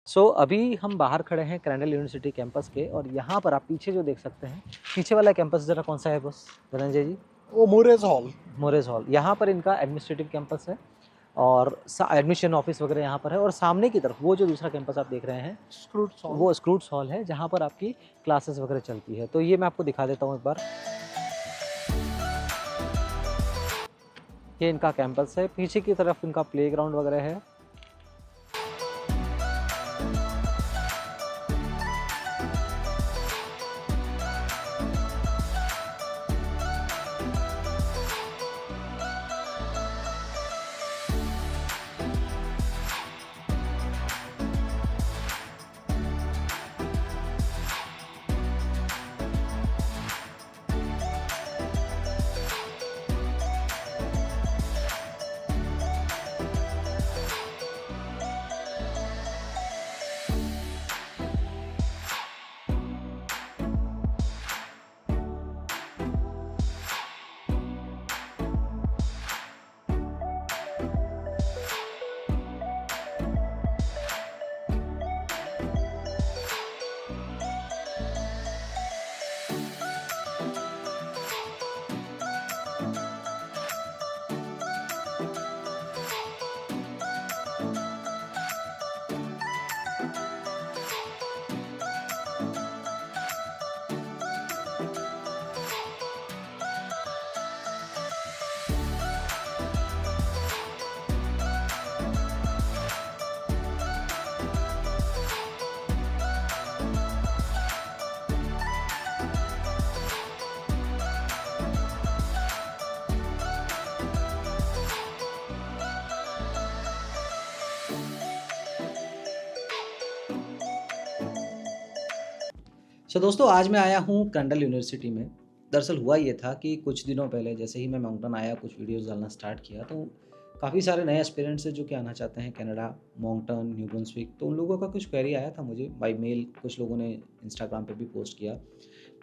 अभी हम बाहर खड़े हैं क्रैंडल यूनिवर्सिटी कैंपस के और यहाँ पर आप पीछे जो देख सकते हैं, पीछे वाला कैंपस ज़रा कौन सा है बॉस धनंजय जी? वो मोरेज हॉल। मोरेज हॉल। यहाँ पर इनका एडमिनिस्ट्रेटिव कैंपस है और एडमिशन ऑफिस वगैरह यहाँ पर है और सामने की तरफ वो जो दूसरा कैंपस आप देख रहे हैं, स्क्रूट्स हॉल। वो स्क्रूट्स हॉल है जहाँ पर आपकी क्लासेस वगैरह चलती है। तो ये मैं आपको दिखा देता हूँ एक बार। ये इनका कैंपस है, पीछे की तरफ इनका प्लेग्राउंड वगैरह है। दोस्तों आज मैं आया हूँ क्रैंडल यूनिवर्सिटी में। दरअसल हुआ ये था कि कुछ दिनों पहले जैसे ही मैं माउंटेन आया, कुछ वीडियोस डालना स्टार्ट किया तो काफ़ी सारे नए एस्पिरेंट्स हैं जो कि आना चाहते हैं कनाडा, माउंटेन, न्यू ब्रंसविक। तो उन लोगों का कुछ क्वेरी आया था मुझे बाय मेल। कुछ लोगों ने इंस्टाग्राम पे भी पोस्ट किया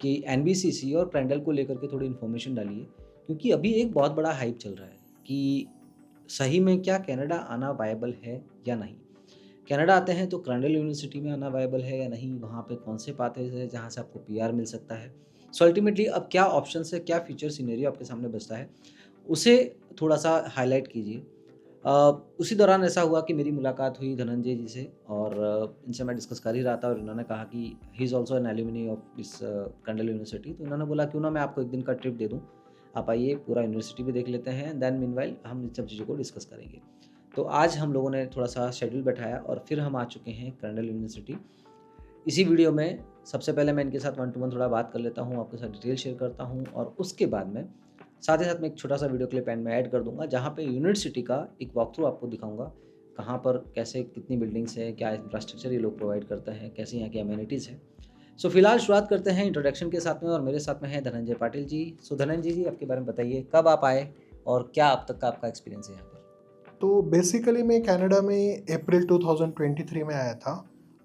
कि एनबीसीसी और क्रैंडल को लेकर के थोड़ी इन्फॉर्मेशन डालिए, क्योंकि अभी एक बहुत बड़ा हाइप चल रहा है कि सही में क्या कनाडा आना वायबल है या नहीं। कनाडा आते हैं तो क्रैंडल यूनिवर्सिटी में आना वायबल है या नहीं, वहाँ पे कौन से पाथवेज़ है जहाँ से आपको पीआर मिल सकता है। सो अल्टीमेटली अब क्या ऑप्शंस है, क्या फ्यूचर सिनेरियो आपके सामने बचता है, उसे थोड़ा-सा हाइलाइट कीजिए। उसी दौरान ऐसा हुआ कि मेरी मुलाकात हुई धनंजय जी से और इनसे मैं डिस्कस कर ही रहा था और इन्होंने कहा कि he is also an alumni of this cradle university. तो इन्होंने बोला क्यों ना मैं आपको 1 दिन का ट्रिप दे दूँ, आप आइए पूरा यूनिवर्सिटी भी देख लेते हैं, देन मीनवाइल हम इन सब चीज़ों को डिस्कस करेंगे। तो आज हम लोगों ने थोड़ा-सा शेड्यूल बैठाया और फिर हम आ चुके हैं क्रैंडल यूनिवर्सिटी। इसी वीडियो में सबसे पहले मैं इनके साथ वन टू वन थोड़ा बात कर लेता हूँ, आपके साथ डिटेल शेयर करता हूँ और उसके बाद में साथ ही साथ मैं एक छोटा-सा वीडियो क्लिप एंड में ऐड कर दूँगा, जहाँ पे यूनिवर्सिटी का एक वॉक थ्रू आपको दिखाऊँगा। कहाँ पर कैसे कितनी बिल्डिंग्स हैं, क्या इंफ्रास्ट्रक्चर ये लोग प्रोवाइड करते हैं, कैसे यहाँ की अमेनिटीज़ हैं। फिलहाल शुरुआत करते हैं इंट्रोडक्शन के साथ में और मेरे साथ में हैं धनंजय पाटिल जी। धनंजय जी आपके बारे में बताइए, कब आप आए और क्या अब तक का आपका एक्सपीरियंस है यहाँ पर? तो बेसिकली मैं कनाडा में अप्रैल 2023 में आया था।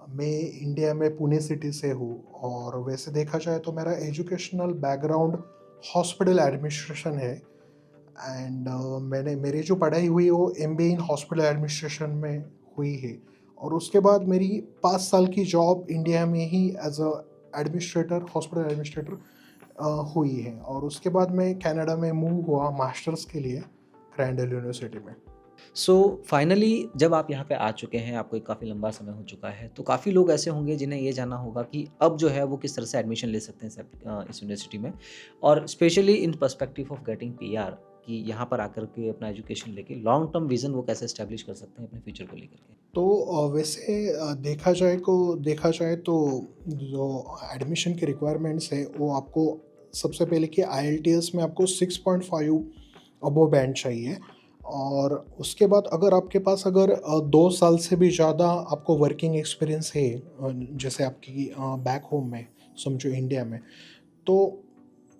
मैं इंडिया में पुणे सिटी से हूँ और वैसे देखा जाए तो मेरा एजुकेशनल बैकग्राउंड हॉस्पिटल एडमिनिस्ट्रेशन है एंड मैंने मेरी जो पढ़ाई हुई वो एमबीए इन हॉस्पिटल एडमिनिस्ट्रेशन में हुई है और उसके बाद मेरी 5 साल की जॉब इंडिया में ही as a administrator hospital administrator हुई है और उसके बाद मैं कनाडा में मूव हुआ मास्टर्स के लिए क्रैंडल यूनिवर्सिटी में। फाइनली जब आप यहाँ पे आ चुके हैं, आपको एक काफ़ी लंबा समय हो चुका है, तो काफ़ी लोग ऐसे होंगे जिन्हें ये जानना होगा कि अब जो है वो किस तरह से एडमिशन ले सकते हैं इस यूनिवर्सिटी में और specially in perspective of getting PR, कि यहाँ पर आकर के अपना एजुकेशन लेके लॉन्ग टर्म विज़न वो कैसे एस्टेब्लिश कर सकते हैं अपने फ्यूचर को लेकर के। तो वैसे देखा जाए तो जो एडमिशन की रिक्वायरमेंट्स है वो आपको सबसे पहले कि आईएलटीएस में आपको 6.5 अबव बैंड चाहिए और उसके बाद अगर आपके पास अगर 2 साल से भी ज़्यादा आपको वर्किंग एक्सपीरियंस है जैसे आपकी बैक होम में समझो इंडिया में, तो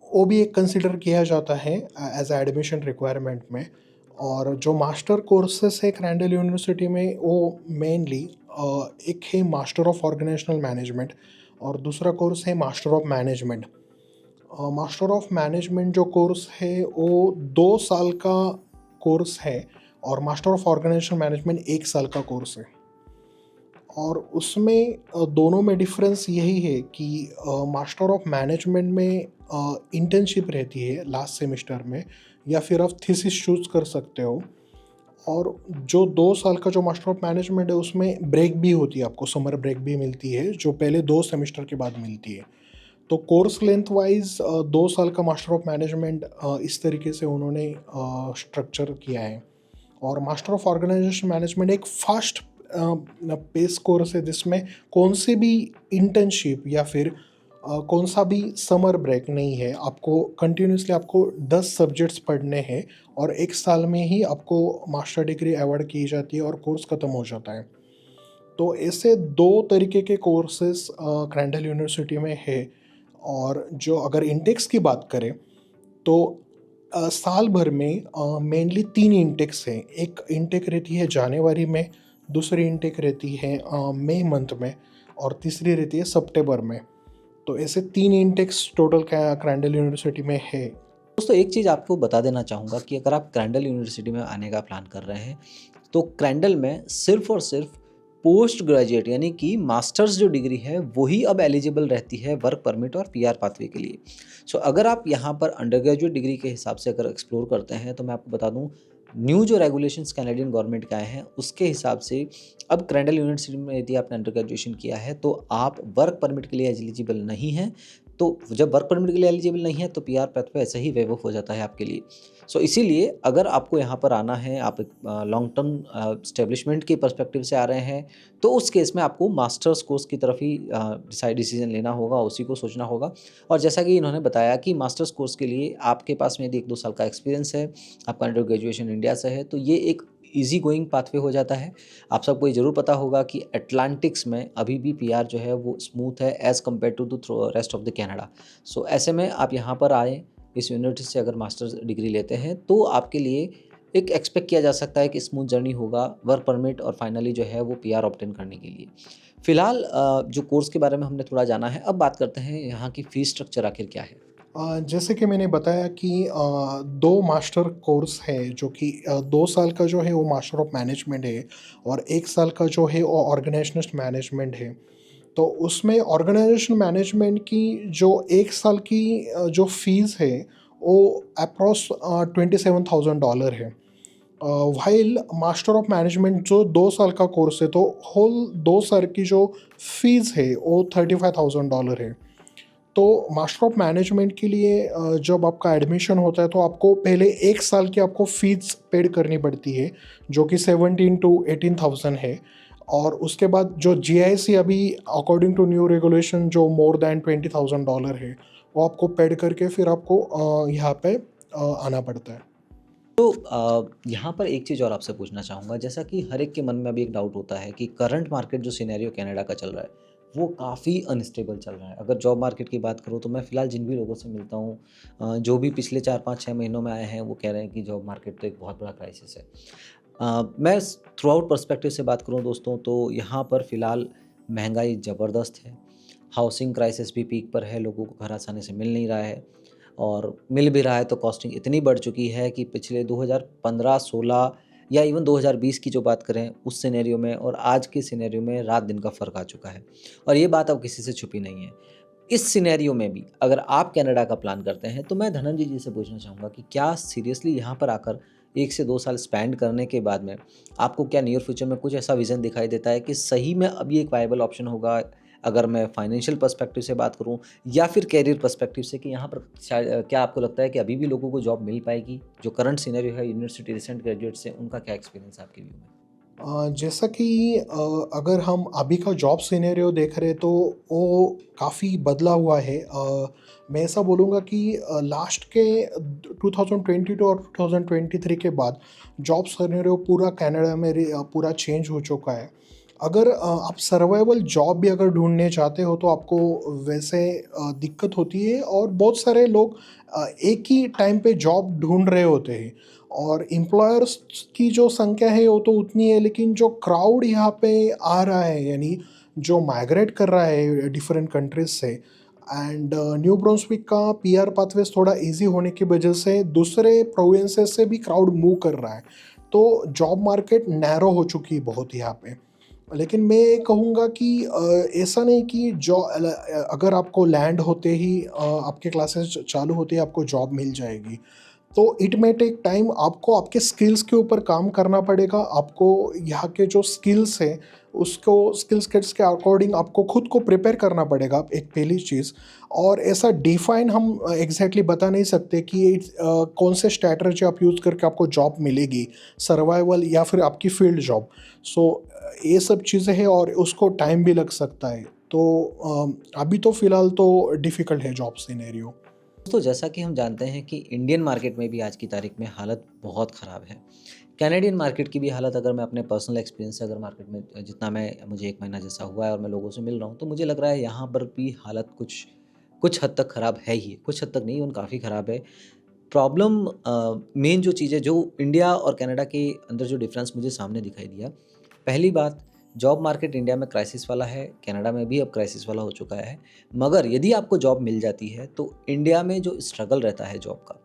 वो भी एक कंसिडर किया जाता है एज एडमिशन रिक्वायरमेंट में। और जो मास्टर कोर्सेस है क्रैंडल यूनिवर्सिटी में वो मेनली एक है मास्टर ऑफ ऑर्गेनाइजेशनल मैनेजमेंट और दूसरा कोर्स है master of management. Master of management जो कोर्स है वो 2 साल का कोर्स है और मास्टर ऑफ ऑर्गेनाइजेशनल मैनेजमेंट 1 साल का कोर्स है। और उसमें दोनों में डिफरेंस यही है कि मास्टर ऑफ मैनेजमेंट में इंटर्नशिप रहती है लास्ट सेमेस्टर में, या फिर आप थीसिस चूज़ कर सकते हो। और जो 2 साल का जो मास्टर ऑफ मैनेजमेंट है उसमें ब्रेक भी होती है, आपको समर ब्रेक भी मिलती है जो पहले 2 सेमेस्टर के बाद मिलती है। तो कोर्स लेंथ वाइज 2 साल का मास्टर ऑफ मैनेजमेंट इस तरीके से उन्होंने स्ट्रक्चर किया है। और मास्टर ऑफ ऑर्गेनाइजेशन मैनेजमेंट एक फास्ट पेस कोर्स है जिसमें कौन से भी इंटर्नशिप या फिर कौन सा भी समर ब्रेक नहीं है। आपको कंटिन्यूसली आपको 10 सब्जेक्ट्स पढ़ने हैं और 1 साल में ही आपको मास्टर डिग्री अवार्ड की जाती है और कोर्स ख़त्म हो जाता है। तो ऐसे 2 तरीके के कोर्सेस क्रैंडल यूनिवर्सिटी में है। और जो अगर इंटेक्स की बात करें तो साल भर में मेनली 3 इंटेक्स हैं। एक इंटेक रहती है जनवरी में, दूसरी इंटेक रहती है मई मंथ में, और तीसरी रहती है सितंबर में। तो ऐसे 3 इंटेक्स टोटल क्रैंडल यूनिवर्सिटी में है। दोस्तों एक चीज़ आपको बता देना चाहूँगा कि अगर आप क्रैंडल यूनिवर्सिटी में आने का प्लान कर रहे हैं तो क्रैंडल में सिर्फ और सिर्फ पोस्ट ग्रेजुएट यानी कि मास्टर्स जो डिग्री है वही अब एलिजिबल रहती है वर्क परमिट और पीआर पाथवे के लिए। सो अगर आप यहाँ पर अंडर ग्रेजुएट डिग्री के हिसाब से अगर एक्सप्लोर करते हैं तो मैं आपको बता दूँ न्यू जो रेगुलेशंस कैनेडियन गवर्नमेंट के आए हैं उसके हिसाब से अब क्रैंडल यूनिवर्सिटी में यदि आपने अंडर ग्रेजुएशन किया है तो आप वर्क परमिट के लिए एलिजिबल नहीं हैं। तो जब वर्क परमिट के लिए एलिजिबल नहीं है तो पीआर पाथवे ऐसे ही वेव ऑफ हो जाता है आपके लिए। सो इसीलिए अगर आपको यहाँ पर आना है, आप एक लॉन्ग टर्म स्टेब्लिशमेंट के पर्सपेक्टिव से आ रहे हैं तो उस केस में आपको मास्टर्स कोर्स की तरफ ही डिसीजन लेना होगा, उसी को सोचना होगा। और जैसा कि इन्होंने बताया कि मास्टर्स कोर्स के लिए आपके पास में यदि 1-2 साल का एक्सपीरियंस है, आपका अंडर ग्रेजुएशन इंडिया से है तो ये एक ईज़ी गोइंग पाथवे हो जाता है। आप सबको ये ज़रूर पता होगा कि अटलांटिक्स में अभी भी पीआर जो है वो स्मूथ है as compared to the rest of the Canada. So ऐसे में आप यहाँ पर आएँ, इस यूनिवर्सिटी से अगर मास्टर्स डिग्री लेते हैं तो आपके लिए एक एक्सपेक्ट किया जा सकता है कि स्मूथ जर्नी होगा वर्क परमिट और फाइनली जो है वो पीआर ऑब्टेन करने के लिए। फिलहाल जो कोर्स के बारे में हमने थोड़ा जाना है, अब बात करते हैं यहाँ की फ़ीस स्ट्रक्चर आखिर क्या है? जैसे कि मैंने बताया कि 2 मास्टर कोर्स है जो कि 2 साल का जो है वो मास्टर ऑफ मैनेजमेंट है और 1 साल का जो है वो ऑर्गेनाइजेशनल मैनेजमेंट है। तो उसमें ऑर्गेनाइजेशन मैनेजमेंट की जो 1 साल की जो फ़ीस है वो अप्रॉक्स $27,000 है। व्हाइल मास्टर ऑफ मैनेजमेंट जो 2 साल का कोर्स है तो होल 2 साल की जो फ़ीस है वो $35,000 है। तो मास्टर ऑफ मैनेजमेंट के लिए जब आपका एडमिशन होता है तो आपको पहले 1 साल की आपको फ़ीस पेड करनी पड़ती है जो कि 17 टू 18,000 है। और उसके बाद जो जीआईसी अभी अकॉर्डिंग टू न्यू रेगुलेशन जो मोर दैन $20,000 है वो आपको पेड करके फिर आपको यहाँ पे आना पड़ता है। तो यहाँ पर एक चीज़ और आपसे पूछना चाहूँगा, जैसा कि हर एक के मन में अभी एक डाउट होता है कि करंट मार्केट जो सिनेरियो कनाडा का चल रहा है वो काफ़ी अनस्टेबल चल रहा है। अगर जॉब मार्केट की बात करूँ तो मैं फ़िलहाल जिन भी लोगों से मिलता हूँ जो भी पिछले 4-5-6 महीनों में आए हैं वो कह रहे हैं कि जॉब मार्केट तो एक बहुत बड़ा क्राइसिस है। मैं थ्रू आउट पर्सपेक्टिव से बात करूँ दोस्तों तो यहाँ पर फ़िलहाल महंगाई ज़बरदस्त है, हाउसिंग क्राइसिस भी पीक पर है, लोगों को घर आसानी से मिल नहीं रहा है और मिल भी रहा है तो कॉस्टिंग इतनी बढ़ चुकी है कि पिछले 2015-16 या इवन 2020 की जो बात करें उस सिनेरियो में और आज के सिनेरियो में रात दिन का फ़र्क आ चुका है और ये बात अब किसी से छुपी नहीं है। इस सिनेरियो में भी अगर आप कनाडा का प्लान करते हैं तो मैं धनंजय जी से पूछना चाहूँगा कि क्या सीरियसली यहाँ पर आकर 1 से 2 साल स्पेंड करने के बाद में आपको क्या नियर फ्यूचर में कुछ ऐसा विज़न दिखाई देता है कि सही में अब ये एक वायबल ऑप्शन होगा, अगर मैं फाइनेंशियल पर्सपेक्टिव से बात करूँ या फिर कैरियर पर्सपेक्टिव से कि यहाँ पर शायद क्या आपको लगता है कि अभी भी लोगों को जॉब मिल पाएगी? जो करंट सिनेरियो है यूनिवर्सिटी रिसेंट ग्रेजुएट्स हैं उनका क्या एक्सपीरियंस है आपके व्यू में? जैसा कि अगर हम अभी का जॉब सिनेरियो देख रहे हैं तो वो काफ़ी बदला हुआ है। मैं ऐसा बोलूँगा कि लास्ट के 2022 और 2023 के बाद जॉब सिनेरियो पूरा कनाडा में पूरा चेंज हो चुका है। अगर आप सर्वाइवल जॉब भी अगर ढूँढने चाहते हो तो आपको वैसे दिक्कत होती है और बहुत सारे लोग एक ही टाइम पे जॉब ढूँढ रहे होते हैं। और एम्प्लॉयर्स की जो संख्या है वो तो उतनी है, लेकिन जो क्राउड यहाँ पे आ रहा है यानी जो माइग्रेट कर रहा है डिफरेंट कंट्रीज से, एंड न्यू ब्रुंसविक का पीआर पाथवेज थोड़ा इजी होने की वजह से दूसरे प्रोविंसेस से भी क्राउड मूव कर रहा है। तो जॉब मार्केट नैरो हो चुकी है बहुत यहाँ पे। लेकिन मैं ये कहूँगा कि ऐसा नहीं कि अगर आपको लैंड होते ही आपके क्लासेस चालू होते ही आपको जॉब मिल जाएगी। तो इट मे टेक टाइम, आपको आपके स्किल्स के ऊपर काम करना पड़ेगा। आपको यहाँ के जो स्किल्स हैं, उसको स्किल सेट्स के अकॉर्डिंग आपको खुद को प्रिपेयर करना पड़ेगा, एक पहली चीज़। और ऐसा डिफाइन हम एग्जैक्टली बता नहीं सकते कि कौन से स्ट्रैटेजी आप यूज़ करके आपको जॉब मिलेगी, सर्वाइवल या फिर आपकी फील्ड जॉब। सो ये सब चीज़ें हैं और उसको टाइम भी लग सकता है। तो अभी तो फ़िलहाल तो डिफ़िकल्ट है जॉब सिनेरियो। दोस्तों, जैसा कि हम जानते हैं कि इंडियन मार्केट में भी आज की तारीख में हालत बहुत ख़राब है। कैनेडियन मार्केट की भी हालत, अगर मैं अपने पर्सनल एक्सपीरियंस से अगर मार्केट में जितना मैं मुझे 1 महीना जैसा हुआ है और मैं लोगों से मिल रहा हूँ, तो मुझे लग रहा है यहाँ पर भी हालत कुछ कुछ हद तक ख़राब है ही। कुछ हद तक नहीं, इवन काफ़ी ख़राब है। प्रॉब्लम मेन जो चीज़ है, जो इंडिया और कनाडा के अंदर जो डिफरेंस मुझे सामने दिखाई दिया, पहली बात, जॉब मार्केट इंडिया में क्राइसिस वाला है, कनाडा में भी अब क्राइसिस वाला हो चुका है। मगर यदि आपको जॉब मिल जाती है तो इंडिया में जो स्ट्रगल रहता है जॉब का,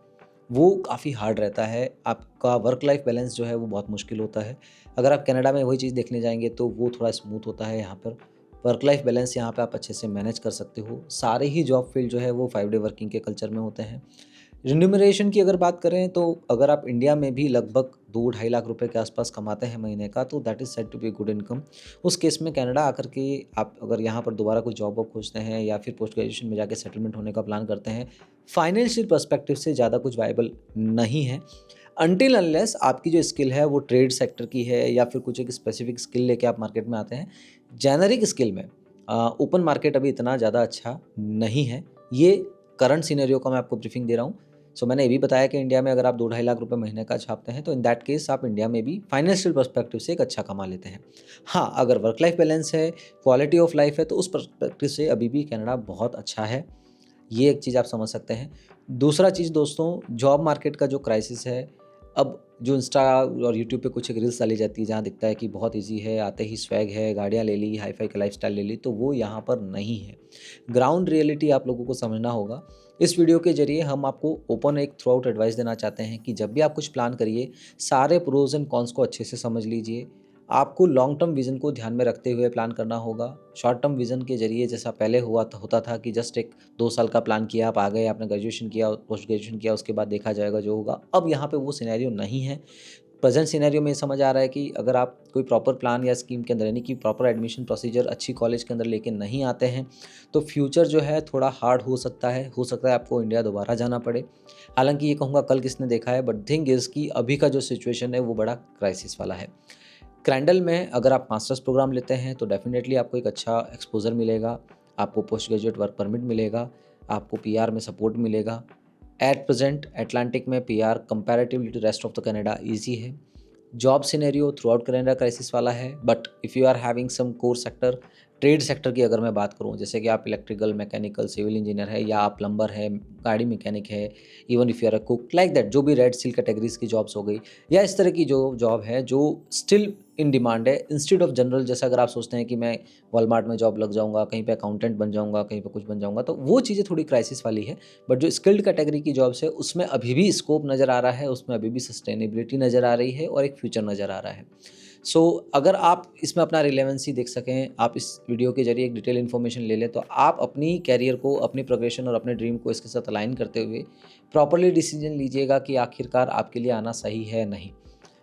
वो काफ़ी हार्ड रहता है। आपका वर्क लाइफ बैलेंस जो है वो बहुत मुश्किल होता है। अगर आप कनाडा में वही चीज़ देखने जाएँगे तो वो थोड़ा स्मूथ होता है यहाँ पर। वर्क लाइफ बैलेंस यहाँ पे आप अच्छे से मैनेज कर सकते हो। सारे ही जॉब फील्ड जो है वो 5 डे वर्किंग के कल्चर में होते हैं। रिन्यूमरेशन की अगर बात करें तो अगर आप इंडिया में भी लगभग 2 ढाई लाख रुपए के आसपास कमाते हैं महीने का, तो that is said to be good income. उस केस में कनाडा आकर के आप अगर यहाँ पर दोबारा कोई जॉब वॉब खोजते हैं या फिर पोस्ट ग्रेजुएशन में जाके सेटलमेंट होने का प्लान करते हैं, फाइनेंशियल पर्सपेक्टिव से ज़्यादा कुछ वायबल नहीं है। अनटिल अनलेस आपकी जो स्किल है वो ट्रेड सेक्टर की है या फिर कुछ एक स्पेसिफिक स्किल लेके आप मार्केट में आते हैं। जेनेरिक स्किल में ओपन मार्केट अभी इतना ज़्यादा अच्छा नहीं है। ये करंट सिनेरियो का मैं आपको ब्रीफिंग दे रहा हूँ। सो मैंने ये भी बताया कि इंडिया में अगर आप 2 ढाई लाख रुपए महीने का छापते हैं तो इन दैट केस आप इंडिया में भी फाइनेंशियल पर्सपेक्टिव से एक अच्छा कमा लेते हैं। हाँ, अगर वर्क लाइफ बैलेंस है, क्वालिटी ऑफ लाइफ है, तो उस पर्सपेक्टिव से अभी भी कनाडा बहुत अच्छा है। ये एक चीज़ आप समझ सकते हैं। दूसरा चीज़ दोस्तों, जॉब मार्केट का जो क्राइसिस है, अब जो इंस्टा और यूट्यूब पे कुछ एक रील्स डाली जाती है जहाँ दिखता है कि बहुत ईज़ी है, आते ही स्वैग है, गाड़ियाँ ले ली, हाई-फाई का लाइफ़स्टाइल ले ली, तो वो यहाँ पर नहीं है। ग्राउंड रियलिटी आप लोगों को समझना होगा। इस वीडियो के ज़रिए हम आपको ओपन एक थ्रू आउट एडवाइस देना चाहते हैं कि जब भी आप कुछ प्लान करिए, सारे प्रोज़ एंड कॉन्स को अच्छे से समझ लीजिए। आपको लॉन्ग टर्म विज़न को ध्यान में रखते हुए प्लान करना होगा। शॉर्ट टर्म विज़न के ज़रिए जैसा पहले होता था कि जस्ट एक 2 साल का प्लान किया, आप आ गए, आपने ग्रेजुएशन किया, पोस्ट ग्रेजुएशन किया, उसके बाद देखा जाएगा जो होगा। अब यहाँ पे वो सिनेरियो नहीं है। प्रेज़ेंट सिनेरियो में ये समझ आ रहा है कि अगर आप कोई प्रॉपर प्लान या स्कीम के अंदर, यानी कि प्रॉपर एडमिशन प्रोसीजर अच्छी कॉलेज के अंदर लेके नहीं आते हैं, तो फ्यूचर जो है थोड़ा हार्ड हो सकता है। हो सकता है आपको इंडिया दोबारा जाना पड़े। हालाँकि ये कहूँगा कल किसने देखा है, बट थिंग इज़ कि अभी का जो सिचुएशन है वो बड़ा क्राइसिस वाला है। क्रैंडल में अगर आप मास्टर्स प्रोग्राम लेते हैं तो डेफ़िनेटली आपको एक अच्छा एक्सपोज़र मिलेगा, आपको पोस्ट ग्रेजुएट वर्क परमिट मिलेगा, आपको पीआर में सपोर्ट मिलेगा। एट प्रेज़ेंट अटलांटिक में PR comparatively to rest of the Canada easy है। Job scenario throughout Canada crisis वाला है, but if you are having some core sector, trade sector की अगर मैं बात करूँ, जैसे कि आप इलेक्ट्रिकल, मैकेनिकल, सिविल इंजीनियर है या आप प्लम्बर है, गाड़ी मैकेनिक है, even if you are a cook, like that, जो भी रेड सील कैटेगरीज़ की जॉब्स हो गई या इस तरह की जो जॉब है जो स्टिल इन डिमांड है, इंस्टेड ऑफ जनरल, जैसा अगर आप सोचते हैं कि मैं वॉलमार्ट में जॉब लग जाऊँगा, कहीं पे अकाउंटेंट बन जाऊँगा, कहीं पे कुछ बन जाऊँगा, तो वो चीज़ें थोड़ी क्राइसिस वाली है। बट जो स्किल्ड कैटेगरी की जॉब्स है उसमें अभी भी स्कोप नज़र आ रहा है, उसमें अभी भी सस्टेनेबिलिटी नज़र आ रही है और एक फ्यूचर नज़र आ रहा है। सो अगर आप इसमें अपना रिलेवेंसी देख सकें, आप इस वीडियो के ज़रिए एक डिटेल इन्फॉर्मेशन ले लें, तो आप अपनी कैरियर को, अपनी प्रोग्रेशन और अपने ड्रीम को इसके साथ अलाइन करते हुए प्रॉपर्ली डिसीजन लीजिएगा कि आखिरकार आपके लिए आना सही है, नहीं।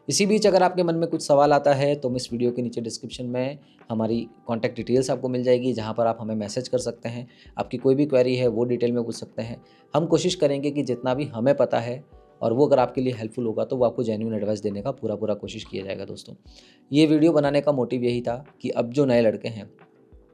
इसी बीच अगर आपके मन में कुछ सवाल आता है तो इस वीडियो के नीचे डिस्क्रिप्शन में हमारी कॉन्टैक्ट डिटेल्स आपको मिल जाएगी, जहाँ पर आप हमें मैसेज कर सकते हैं। आपकी कोई भी क्वेरी है वो डिटेल में पूछ सकते हैं। हम कोशिश करेंगे कि जितना भी हमें पता है और वो अगर आपके लिए हेल्पफुल होगा तो वो आपको जेन्युइन एडवाइस देने का पूरा कोशिश किया जाएगा दोस्तों। ये वीडियो बनाने का मोटिव यही था कि अब जो नए लड़के हैं,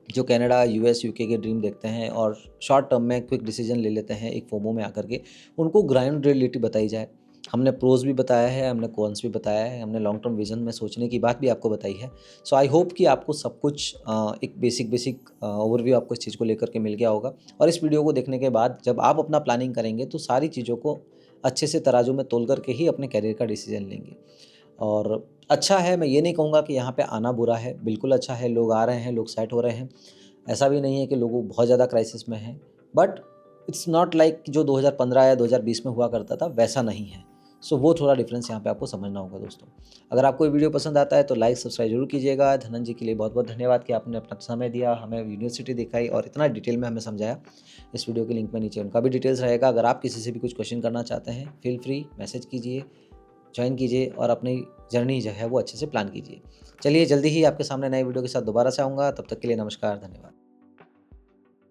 जो कनाडा, यूएस, यूके के ड्रीम देखते हैं और शॉर्ट टर्म में क्विक डिसीजन ले लेते हैं एक फोमो में आकर के, उनको ग्राउंड रियलिटी बताई जाए। हमने प्रोज भी बताया है, हमने कॉन्स भी बताया है, हमने लॉन्ग टर्म विजन में सोचने की बात भी आपको बताई है। सो आई होप कि आपको सब कुछ एक बेसिक ओवरव्यू आपको इस चीज़ को लेकर के मिल गया होगा। और इस वीडियो को देखने के बाद जब आप अपना प्लानिंग करेंगे तो सारी चीज़ों को अच्छे से तराजू में तोल करके ही अपने करियर का डिसीजन लेंगे। और अच्छा है, मैं ये नहीं कहूँगा कि यहाँ पे आना बुरा है, बिल्कुल अच्छा है, लोग आ रहे हैं, लोग सेट हो रहे हैं। ऐसा भी नहीं है कि लोग बहुत ज़्यादा क्राइसिस में हैं, बट इट्स नॉट लाइक जो 2015 या 2020 में हुआ करता था, वैसा नहीं है। सो वो थोड़ा डिफरेंस यहाँ पे आपको समझना होगा दोस्तों। अगर आपको ये वीडियो पसंद आता है तो लाइक सब्सक्राइब जरूर कीजिएगा। धनंजय के लिए बहुत बहुत धन्यवाद कि आपने अपना समय दिया, हमें यूनिवर्सिटी दिखाई और इतना डिटेल में हमें समझाया। इस वीडियो के लिंक में नीचे उनका भी डिटेल्स रहेगा। अगर आप किसी से भी कुछ क्वेश्चन करना चाहते हैं, फील फ्री मैसेज कीजिए, ज्वाइन कीजिए और अपनी जर्नी जो है वो अच्छे से प्लान कीजिए। चलिए जल्दी ही आपके सामने नए वीडियो के साथ दोबारा से आऊँगा। तब तक के लिए नमस्कार, धन्यवाद।